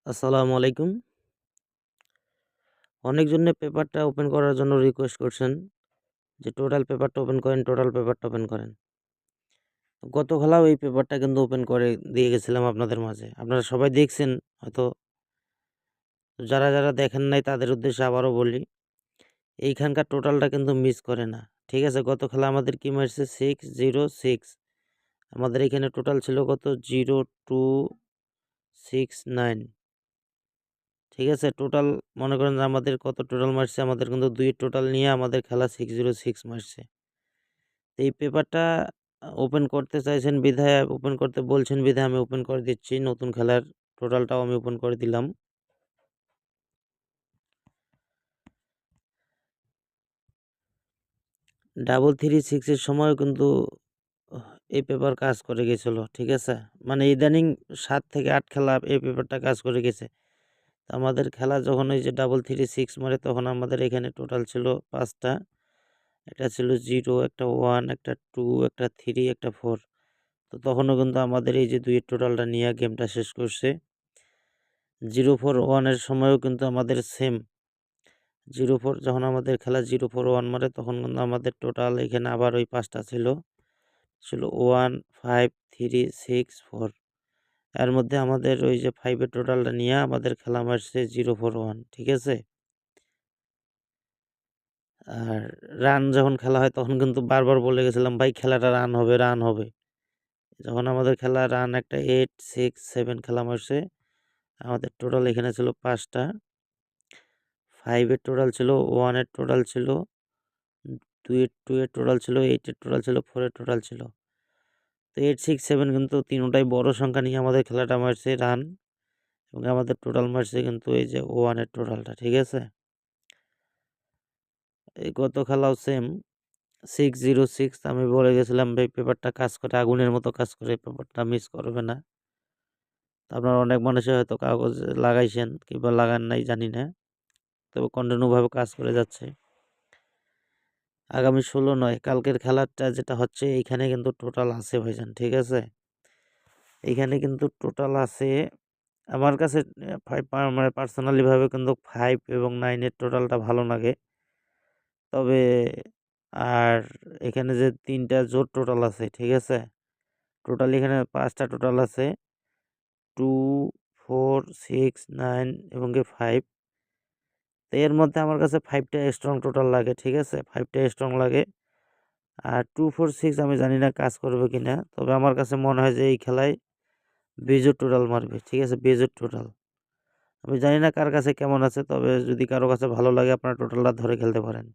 আসসালামু আলাইকুম। অনেকজনে পেপারটা ওপেন করার জন্য রিকোয়েস্ট করছেন যে টোটাল পেপারটা ওপেন করেন, টোটাল পেপারটা ওপেন করেন। গত খেলাও এই পেপারটা কিন্তু ওপেন করে দিয়ে গেছিলাম আপনাদের মাঝে। আপনারা সবাই দেখছেন হয়তো। যারা দেখেন নাই তাদের উদ্দেশ্যে আবারও বলি, এইখানকার টোটালটা কিন্তু মিস করে না। ঠিক আছে? গত খেলা আমাদের কি মারছে 606। আমাদের এখানে টোটাল ছিল কত 0269। ঠিক আছে? টোটাল মনে করেন যে আমাদের কত টোটাল মারছে, আমাদের কিন্তু ২ এর টোটাল নিয়ে আমাদের খেলা 606 মারছে। তো এই পেপারটা ওপেন করতে চাইছেন বিধায় ওপেন করতে বলছেন বিধায় আমি ওপেন করে দিচ্ছি। নতুন খেলার টোটালটাও আমি ওপেন করে দিলাম। ডাবল 3-6 এর সময়ও কিন্তু এই পেপার কাজ করে গেছিল। ঠিক আছে? মানে ইদানিং ৭ থেকে ৮ খেলা এই পেপারটা কাজ করে গেছে। তো আমাদের খেলা যখন ওই যে ডাবল 3-6 মারে তখন আমাদের এখানে টোটাল ছিল ৫ টা। একটা ছিল 0, একটা 1, একটা 2, একটা 3, একটা 4। তো তখনও কিন্তু আমাদের এই যে ২ এর টোটালটা নিয়ে গেমটা শেষ করছে। 0-4-1 এর সময়ও কিন্তু আমাদের সেম 0-4 যখন আমাদের খেলা 0-4-1 মারে তখন কিন্তু আমাদের টোটাল এখানে আবার ওই ৫ টা ছিল 1, 5, 3, 6, 4। এর মধ্যে আমাদের ওই যে 5 এর টোটালটা নিয়ে আমাদের খেলা মারছে 0-4-1। ঠিক আছে? আর রান যখন খেলা হয় তখন কিন্তু বারবার বলে গেছিলাম, ভাই খেলাটা রান হবে, রান হবে। যখন আমাদের খেলা রান একটা 8, 6, 7 খেলা মারছে। আমাদের টোটাল এখানে ছিল ৫ টা। 5 এর টোটাল ছিল, 1 এর টোটাল ছিল, 2 এর টোটাল ছিল, 8 এর টোটাল ছিল, 4 এর টোটাল ছিল। তো 8, 6, 7 কিন্তু তিনটাই বড় সংখ্যা নিয়ে আমাদের খেলাটা মারছে রান এবং আমাদের টোটাল মারছে কিন্তু এই যে 1 এর টোটালটা। ঠিক আছে? এই গত খেলাও সেম 606 আমি বলে গেছিলাম ভাই পেপারটা কাজ করে আগুনের মতো কাজ করে, পেপারটা মিস করবে না। তো আপনারা অনেক মানুষই হয়তো কাগজ লাগাইছেন কিংবা লাগান নাই জানি না। তবে কন্টিনিউভাবে কাজ করে যাচ্ছে। আগামী ১৬ নয়, কালকের খেলাটা যেটা হচ্ছে এইখানে কিন্তু টোটাল আছে ভাইজান। ঠিক আছে? এইখানে কিন্তু টোটাল আছে আমার কাছে 5 মানে পার্সোনালি ভাবে কিন্তু 5 এবং 9 এর টোটালটা ভালো লাগে। তবে আর এখানে যে ৩ টা জোড় টোটাল আছে, ঠিক আছে? টোটাল এখানে ৫ টা টোটাল আছে। 2, 4, 6, 9 এবং কি 5। তো এর মধ্যে আমার কাছে 5 টা স্ট্রং টোটাল লাগে। ঠিক আছে? 5 টা স্ট্রং লাগে। আর 2, 4, 6 আমি জানি না কাজ করবে কিনা। তবে আমার কাছে মনে হয় যে এই খেলায় বেজোড় টোটাল মারবে। ঠিক আছে? বেজোড় টোটাল। আমি জানি না কার কাছে কেমন আছে। তবে যদি কারো কাছে ভালো লাগে আপনারা টোটালটা ধরে খেলতে পারেন।